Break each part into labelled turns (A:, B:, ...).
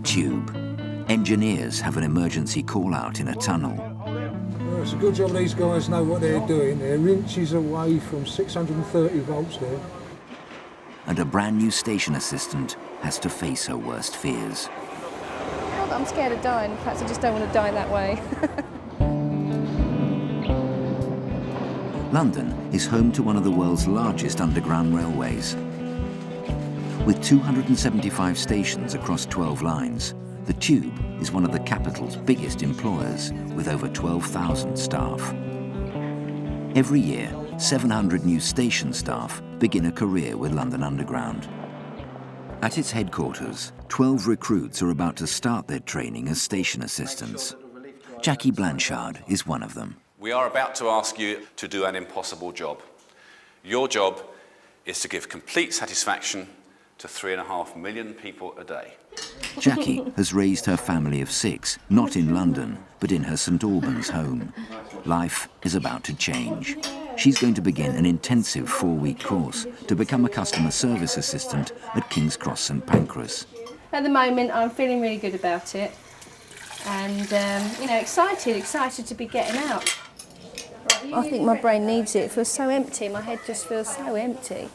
A: tube. Engineers have an emergency call-out in a tunnel.
B: Well, it's a good job these guys know what they're doing. They're inches away from 630 volts there.
A: And a brand new station assistant has to face her worst fears.
C: Not that I'm scared of dying, perhaps I just don't want to die that way.
A: London is home to one of the world's largest underground railways. With 275 stations across 12 lines, the Tube is one of the capital's biggest employers, with over 12,000 staff. Every year, 700 new station staff begin a career with London Underground. At its headquarters, 12 recruits are about to start their training as station assistants. Jackie Blanchard is one of them.
D: We are about to ask you to do an impossible job. Your job is to give complete satisfaction to 3.5 million people a day.
A: Jackie has raised her family of 6, not in London, but in her St Albans home. Life is about to change. She's going to begin an intensive 4-week course to become a customer service assistant at King's Cross St Pancras.
C: At the moment, I'm feeling really good about it. And, excited to be getting out. I think my brain needs it. It feels so empty. My head just feels so empty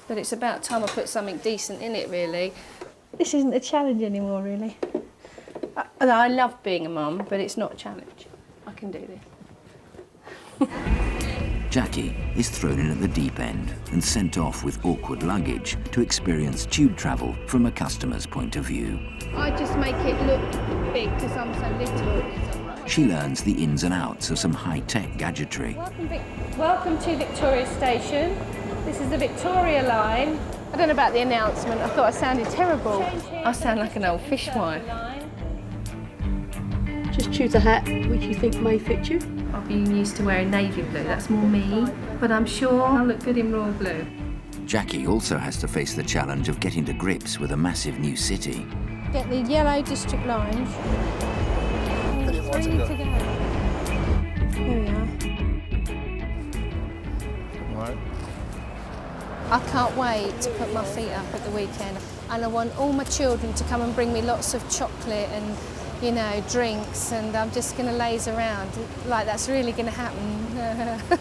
C: that it's about time I put something decent in it, really. This isn't a challenge anymore, really. I love being a mum, but it's not a challenge. I can do this.
A: Jackie is thrown in at the deep end and sent off with awkward luggage to experience tube travel from a customer's point of view.
C: I just make it look big because I'm so little.
A: She learns the ins and outs of some high-tech gadgetry.
C: Welcome to Victoria Station. This is the Victoria line. I don't know about the announcement. I thought I sounded terrible. I sound like an old fishwife.
E: Just choose a hat which you think may fit you.
C: I've been used to wearing navy blue. That's more me. But I'm sure I'll look good in royal blue.
A: Jackie also has to face the challenge of getting to grips with a massive new city.
C: Get the yellow district lines. Ready to go. Here we are.
B: Right.
C: I can't wait to put my feet up at the weekend. And I want all my children to come and bring me lots of chocolate and, drinks, and I'm just going to laze around. Like, that's really going to happen.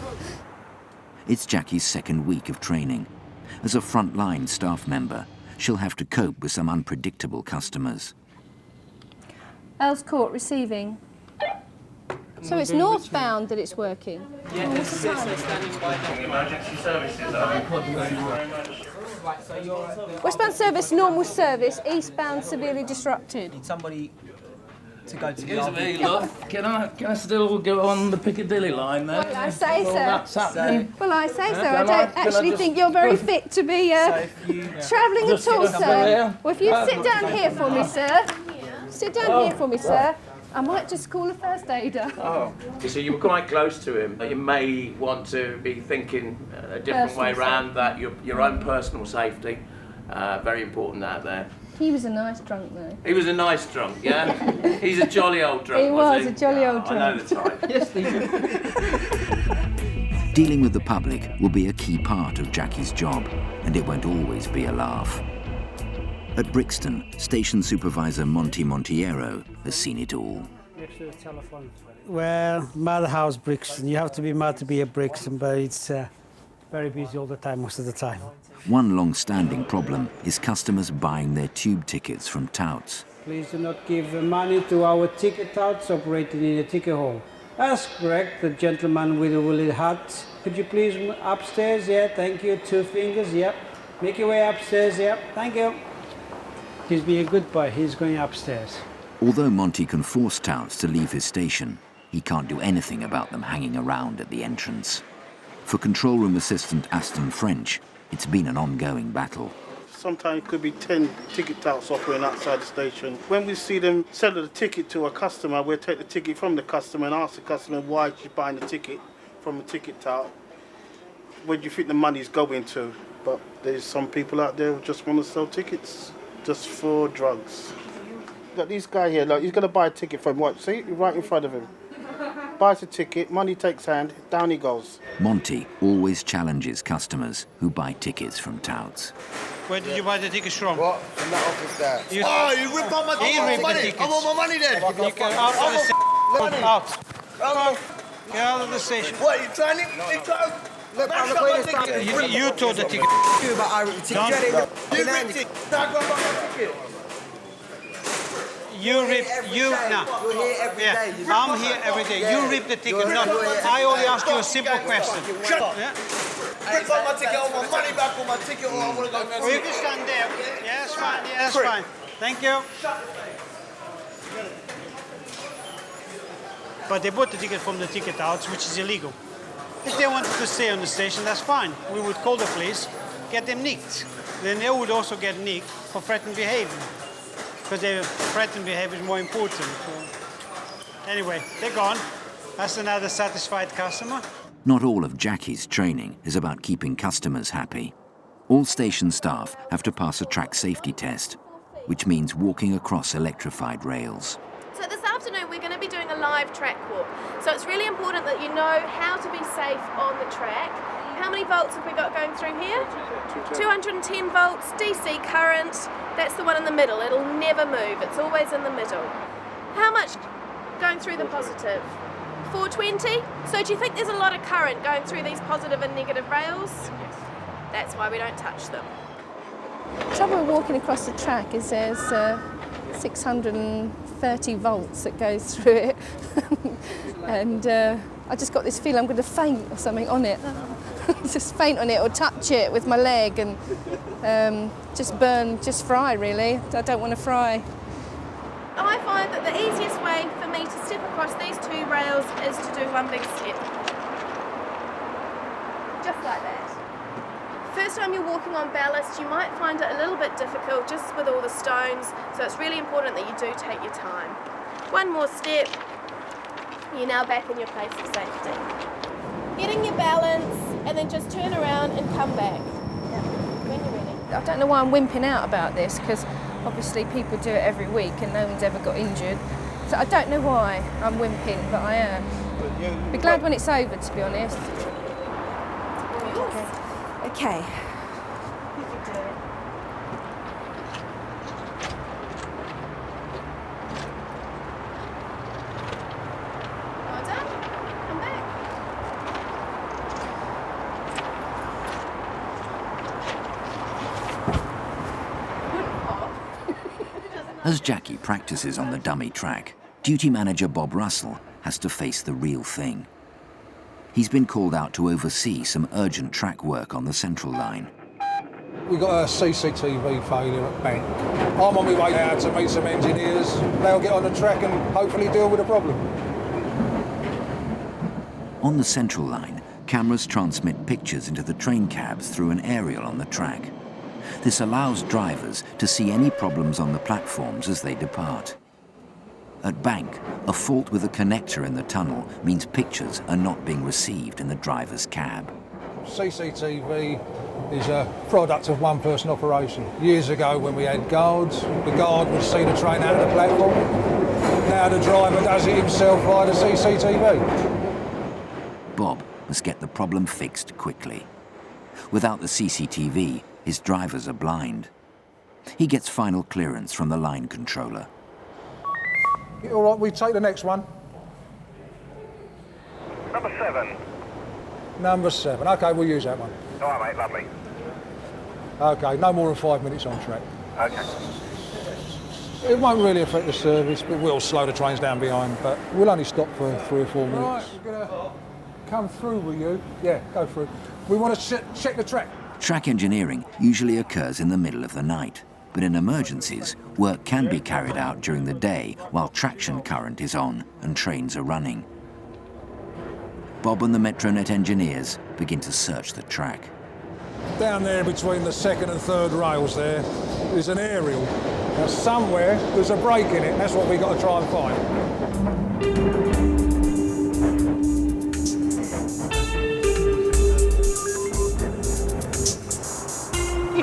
A: It's Jackie's second week of training. As a frontline staff member, she'll have to cope with some unpredictable customers.
C: Earls Court receiving. So it's northbound that it's working?
F: Yeah, what's the time? Emergency services.
C: Westbound service, normal service, eastbound severely disrupted.
G: Need somebody to go to the
F: Excuse me, love. Can I still go on the Piccadilly line then?
C: Well, I say so.
F: That's happening.
C: Well, I say so.
F: Can
C: I don't actually
F: just-
C: think you're very fit to be travelling at all, sir. Well, if you sit down here for me, sir. Sit down here for me, sir. I might just call a first aider.
H: Oh, you see, you were quite close to him. You may want to be thinking a different way around that, your own personal safety. Very important out there.
C: He was a nice drunk, though.
H: He was a nice drunk, yeah? He's a jolly old drunk,
C: He was a jolly old drunk.
H: I know the type.
G: Yes, please.
A: Dealing with the public will be a key part of Jackie's job, and it won't always be a laugh. At Brixton, station supervisor Monty Montiero has seen it all.
I: Next to the telephone. Well, Madhouse Brixton. You have to be mad to be at Brixton, but it's very busy all the time, most of the time.
A: One long-standing problem is customers buying their tube tickets from touts.
I: Please do not give money to our ticket touts operating in the ticket hall. That's correct, the gentleman with the woolly hat. Could you please upstairs? Yeah, thank you. 2 fingers, yep. Make your way upstairs, yep. Thank you. He's being a good boy. He's going upstairs.
A: Although Monty can force touts to leave his station, he can't do anything about them hanging around at the entrance. For control room assistant Aston French, it's been an ongoing battle.
J: Sometimes it could be 10 ticket touts operating outside the station. When we see them sell the ticket to a customer, we'll take the ticket from the customer and ask the customer why she's buying the ticket from a ticket tout. Where do you think the money's going to? But there's some people out there who just want to sell tickets just for drugs. Got this guy here, like, he's going to buy a ticket from what? See, right in front of him. buys the ticket, money takes hand, down he goes.
A: Monty always challenges customers who buy tickets from touts.
I: Where did you buy the tickets from?
K: What? From that office there.
I: You
K: rip up my ticket. I want my money then.
I: You get out of the station. Out. Get out of the station.
K: What, you trying to... Look,
I: You tore the ticket.
K: But I ripped the ticket. You ripped it.
I: You're here every day. I'm here every day. You rip the ticket. No, I only asked you a simple question.
K: Shut up. Rip up my ticket, I want my money back on my ticket, or I want to go...
I: Well, you can stand there. Yeah, that's fine. Yeah, that's fine. Thank you. But they bought the ticket from the ticket outs, which is illegal. If they wanted to stay on the station, that's fine. We would call the police, get them nicked. Then they would also get nicked for threatened behavior. Because their threatened behavior is more important. So. Anyway, they're gone. That's another satisfied customer.
A: Not all of Jackie's training is about keeping customers happy. All station staff have to pass a track safety test, which means walking across electrified rails.
C: So this afternoon we're going to be doing a live track walk. So it's really important that you know how to be safe on the track. How many volts have we got going through here? 210 volts, DC current. That's the one in the middle. It'll never move. It's always in the middle. How much going through the positive? 420? So do you think there's a lot of current going through these positive and negative rails? Yes. That's why we don't touch them. The trouble with walking across the track is there's 630 volts that goes through it. And I just got this feeling I'm going to faint or something on it. Just faint on it or touch it with my leg and just fry really. I don't want to fry. I find that the easiest way for me to step across these two rails is to do one big step. Just like that. First time you're walking on ballast, you might find it a little bit difficult just with all the stones, so it's really important that you do take your time. One more step, you're now back in your place of safety. Getting your balance and then just turn around and come back. When you're ready. I don't know why I'm wimping out about this, because obviously people do it every week and no one's ever got injured. So I don't know why I'm wimping, but I am. Be glad when it's over, to be honest. Okay. You can do it. Well done. Come back.
A: As Jackie practices on the dummy track, duty manager Bob Russell has to face the real thing. He's been called out to oversee some urgent track work on the central line.
B: We got a CCTV failure at Bank. I'm on my way out to meet some engineers. They'll get on the track and hopefully deal with the problem.
A: On the central line, cameras transmit pictures into the train cabs through an aerial on the track. This allows drivers to see any problems on the platforms as they depart. At Bank, a fault with a connector in the tunnel means pictures are not being received in the driver's cab.
B: CCTV is a product of one-person operation. Years ago when we had guards, the guard would see the train out of the platform. Now the driver does it himself via the CCTV.
A: Bob must get the problem fixed quickly. Without the CCTV, his drivers are blind. He gets final clearance from the line controller.
B: All right, we take the next one.
L: Number 7.
B: Number 7. OK, we'll use that one.
L: All right, mate, lovely.
B: OK, no more than 5 minutes on track.
L: OK.
B: It won't really affect the service, but we'll slow the trains down behind, but we'll only stop for 3 or 4 minutes. Right, we're going to come through with you. Yeah, go through. We want to check the track.
A: Track engineering usually occurs in the middle of the night, but in emergencies, work can be carried out during the day while traction current is on and trains are running. Bob and the Metronet engineers begin to search the track.
B: Down there between the second and third rails there is an aerial. Now somewhere there's a break in it. That's what we've got to try and find.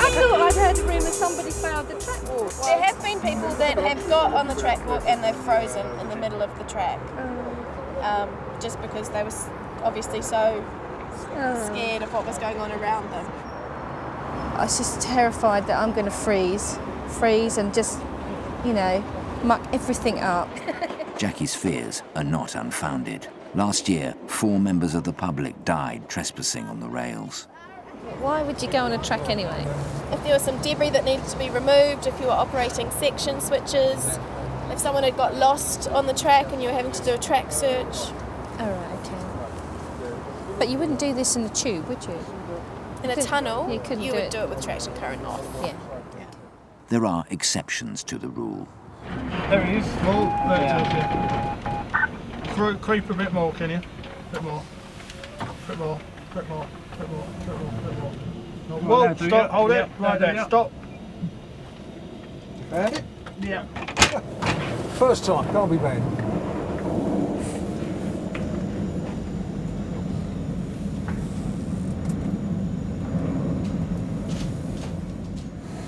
C: I've heard a rumour somebody failed the track walk. There have been people that have got on the track walk and they've frozen in the middle of the track.
L: just because they were obviously so scared of what was going on around them.
C: I was just terrified that I'm going to freeze and just, you know, muck everything up.
A: Jackie's fears are not unfounded. Last year, 4 members of the public died trespassing on the rails.
C: Why would you go on a track anyway?
L: If there was some debris that needed to be removed, if you were operating section switches, if someone had got lost on the track and you were having to do a track search.
C: All right, okay. But you wouldn't do this in the tube, would you?
L: In a tunnel,
C: you
L: would do it with traction current off.
C: Yeah.
A: There are exceptions to the rule.
M: There he is. Creep a bit more, can you? A bit more. Bit more. Bit more. Bit more. Bit more. Bit more. Whoa! Right, stop. Hold it. Right there. Stop.
B: Found it?
M: Yeah.
B: First time. Can't be bad.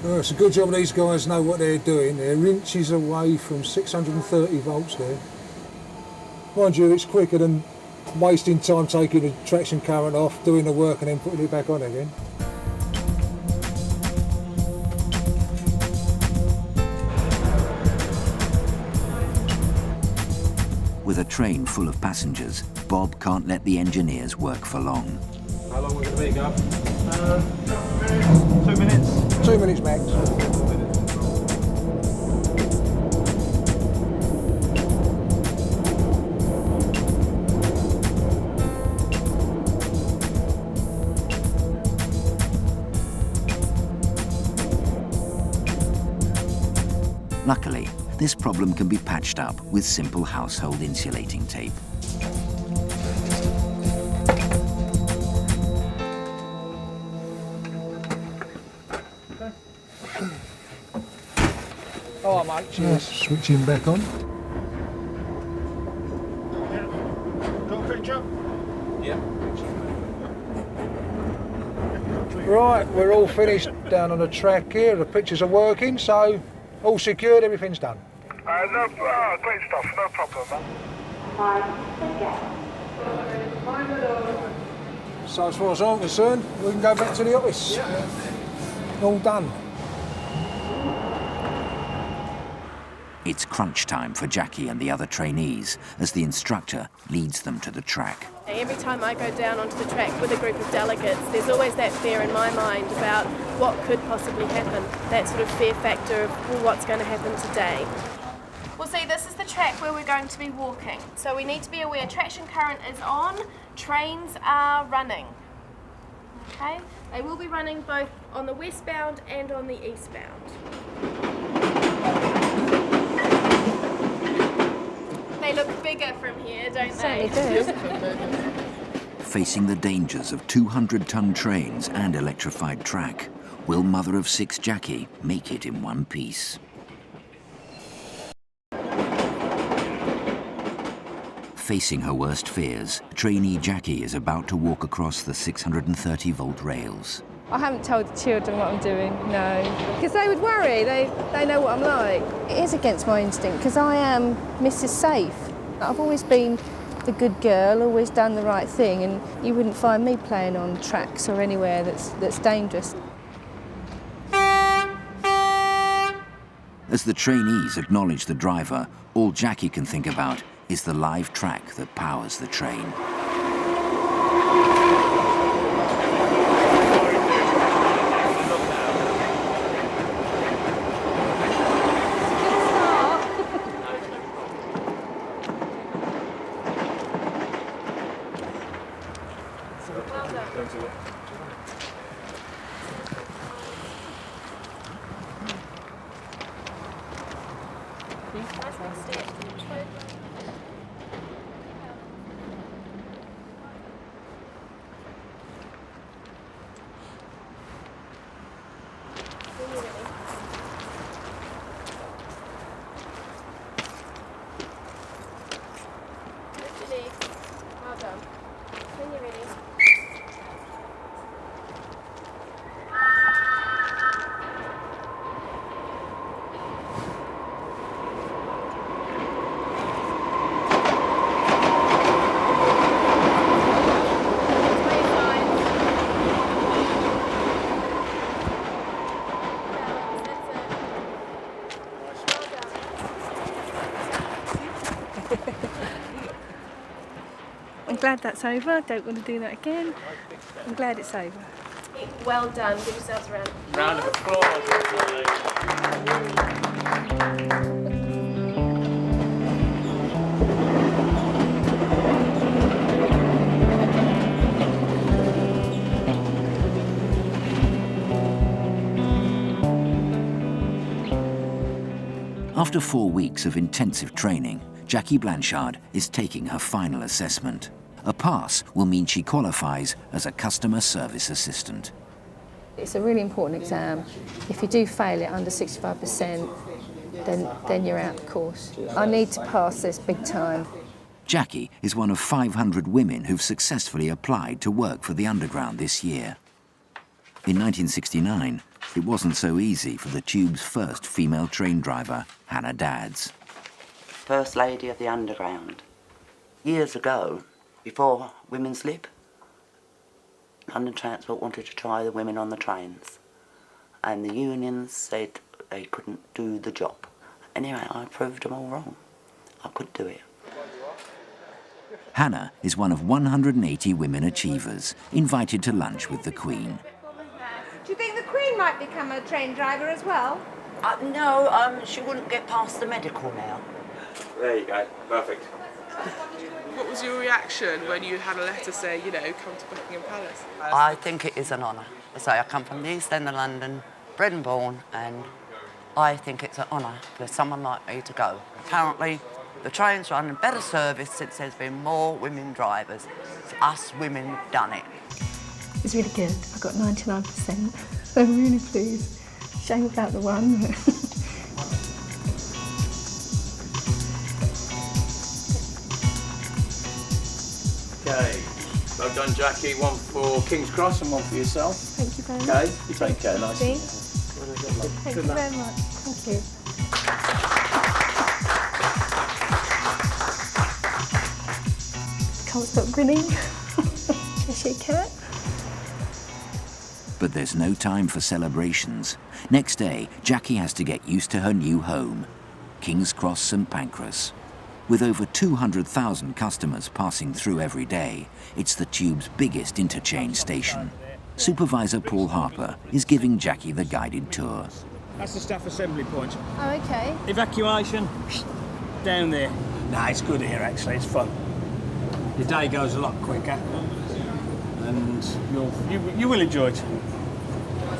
B: It's a good job these guys know what they're doing. They're inches away from 630 volts there. Mind you, it's quicker than wasting time taking the traction current off, doing the work and then putting it back on again.
A: With a train full of passengers, Bob can't let the engineers work for long.
M: How long are we going to be, Gav? 2 minutes.
B: 2 minutes max.
A: Luckily, this problem can be patched up with simple household insulating tape.
B: Oh, mate, cheers. Switching back on.
M: Got a picture?
H: Yeah.
B: Right, we're all finished down on the track here. The pictures are working, so all secured, everything's done.
M: Great stuff, no problem,
B: So as far as I'm concerned, we can go back to the office. Yeah. All done.
A: It's crunch time for Jackie and the other trainees as the instructor leads them to the track.
L: Every time I go down onto the track with a group of delegates, there's always that fear in my mind about what could possibly happen, that sort of fear factor of, well, what's going to happen today. Well, see, this is the track where we're going to be walking. So we need to be aware traction current is on, trains are running. Okay? They will be running both on the westbound and on the eastbound. They look bigger from here, don't they?
C: Certainly do.
A: Facing the dangers of 200-ton trains and electrified track, will mother of 6 Jackie make it in one piece? Facing her worst fears, trainee Jackie is about to walk across the 630-volt rails.
C: I haven't told the children what I'm doing, no. Because they would worry, they know what I'm like. It is against my instinct, because I am Mrs. Safe. I've always been the good girl, always done the right thing, and you wouldn't find me playing on tracks or anywhere that's dangerous.
A: As the trainees acknowledge the driver, all Jackie can think about is the live track that powers the train.
C: glad that's over. I don't want to do that again. I'm glad it's over.
L: Well done. Give yourselves a round.
H: Round of applause.
A: After 4 weeks of intensive training, Jackie Blanchard is taking her final assessment. A pass will mean she qualifies as a customer service assistant.
C: It's a really important exam. If you do fail it under 65%, then you're out of course. I need to pass this big time.
A: Jackie is one of 500 women who've successfully applied to work for the Underground this year. In 1969, it wasn't so easy for the Tube's first female train driver, Hannah Dadds.
N: First lady of the Underground. Years ago, before Women's Lib, London Transport wanted to try the women on the trains, and the unions said they couldn't do the job. Anyway, I proved them all wrong. I could do it.
A: Hannah is one of 180 women achievers invited to lunch with the Queen.
O: Do you think the Queen might become a train driver as well?
N: No, she wouldn't get past the medical now.
H: There you go. Perfect.
P: What was your reaction when you had a letter saying, you know, come to Buckingham Palace?
N: I think it is an honour. I say I come from the East End of London, bred and born, and I think it's an honour for someone like me to go. Apparently, the train's run in better service since there's been more women drivers. It's us women who've done it.
C: It's really good. I got 99%. I'm really pleased. Shame about the one.
H: Okay. Well done, Jackie. One for King's Cross and one for yourself.
C: Thank you very much.
H: Okay. You take care. Nice.
C: Thank you very much. Thank you. Can't stop grinning. Cheshire cat.
A: But there's no time for celebrations. Next day, Jackie has to get used to her new home, King's Cross St Pancras. With over 200,000 customers passing through every day, it's the Tube's biggest interchange station. Supervisor Paul Harper is giving Jackie the guided tour.
I: That's the staff assembly point.
C: Oh, okay.
I: Evacuation, down there. Nah, it's good here actually, it's fun. Your day goes a lot quicker and you will enjoy it.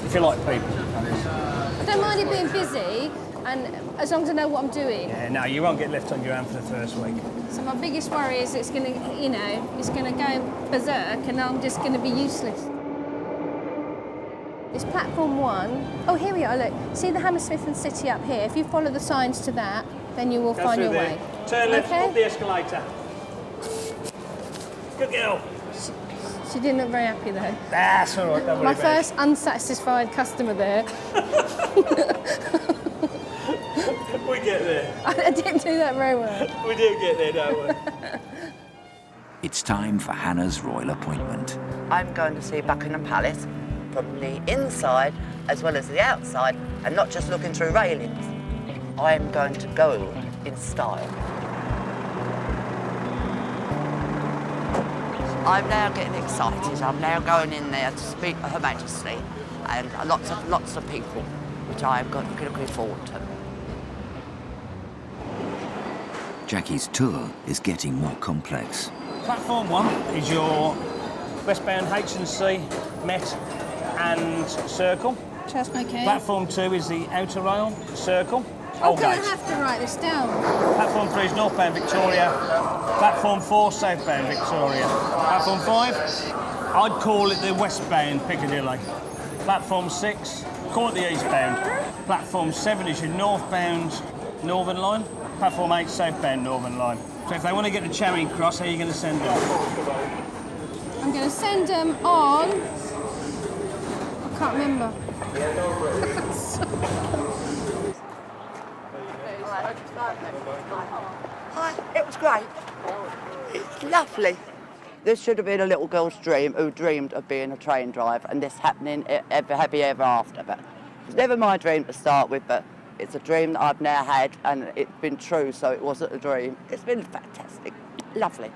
I: If you like people.
C: I don't mind it being busy, and as long as I know what I'm doing.
I: Yeah, no, you won't get left on your own for the first week.
C: So my biggest worry is it's going to, you know, it's going to go berserk and I'm just going to be useless. It's platform 1. Oh, here we are, look. See the Hammersmith and City up here? If you follow the signs to that, then you will find your way.
I: Turn left, up the escalator. Good girl.
C: She didn't look very happy though.
I: That's all right, don't worry
C: My
I: about
C: first unsatisfied customer there.
I: We get there.
C: I didn't do that very well.
I: We do get there, don't we?
A: It's time for Hannah's royal appointment.
N: I'm going to see Buckingham Palace from the inside as well as the outside, and not just looking through railings. I'm going to go in style. I'm now getting excited. I'm now going in there to speak to Her Majesty and lots of people, which I'm looking forward to.
A: Jackie's tour is getting more complex.
I: Platform 1 is your westbound H&C, Met and Circle.
C: Just okay.
I: Platform 2 is the outer rail, Circle.
C: I'm going to have to write this down.
I: Platform 3 is northbound Victoria. Platform 4, southbound Victoria. Platform 5, I'd call it the westbound Piccadilly. Platform 6, call it the eastbound. Platform 7 is your northbound Northern Line. Platform 8, southbound Northern Line. So if they want to get to Charing Cross, how are you going to send them?
C: I'm going to send them on... I can't remember.
N: Hi, it was great. It's lovely. This should have been a little girl's dream who dreamed of being a train driver and this happening happy ever after. But it was never my dream to start with, but it's a dream that I've now had and it's been true, so it wasn't a dream. It's been fantastic. Lovely.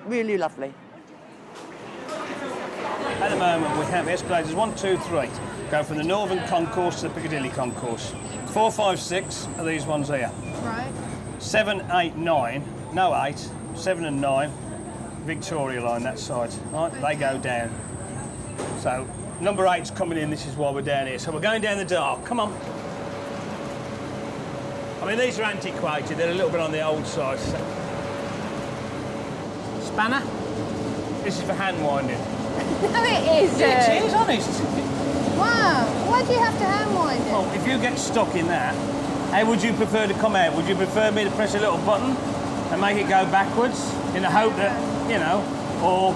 N: Really lovely.
Q: At the moment, we have escalators 1, 2, 3, go from the Northern Concourse to the Piccadilly Concourse. 4, 5, 6 are these ones here.
C: Right.
Q: 7, 8, 9, no 8, 7 and 9, Victoria line, that side. Right, they go down. So, number 8's coming in, this is why we're down here. So we're going down the dark, come on. I mean, these are antiquated, they're a little bit on the old side. So. Spanner, this is for hand winding.
C: No, it isn't.
Q: It is, honest.
C: Wow, why do you have to hand wind it?
Q: Well, if you get stuck in that, how would you prefer to come out? Would you prefer me to press a little button and make it go backwards in the hope that, you know, or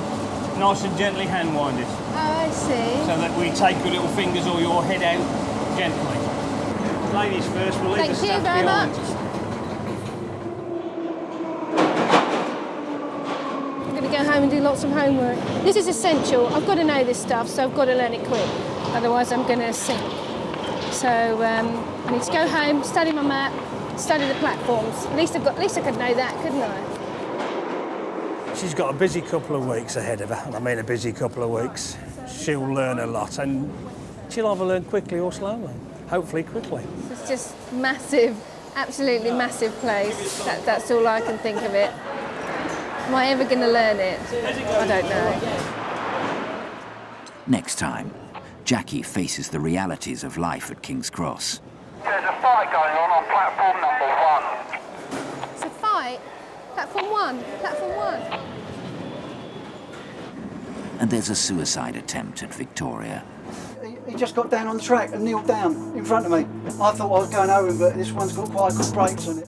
Q: nice and gently hand wind it?
C: Oh, I see.
Q: So that we take your little fingers or your head out gently. Ladies first, we'll leave the stuff behind.
C: I'm going to go home and do lots of homework. This is essential. I've got to know this stuff, so I've got to learn it quick. Otherwise, I'm going to sink. So I need to go home, study my map, study the platforms. At least I could know that, couldn't I?
Q: She's got a busy couple of weeks ahead of her, and I mean a busy couple of weeks. She'll learn a lot, and she'll either learn quickly or slowly. Hopefully quickly.
C: It's just massive, absolutely massive place. That's all I can think of it. Am I ever going to learn it? I don't know.
A: Next time, Jackie faces the realities of life at King's Cross.
R: There's a fight going on platform number 1.
C: It's a fight? Platform 1? Platform 1?
A: And there's a suicide attempt at Victoria.
S: He just got down on the track and kneeled down in front of me. I thought I was going over him, but this one's got quite good brakes on it.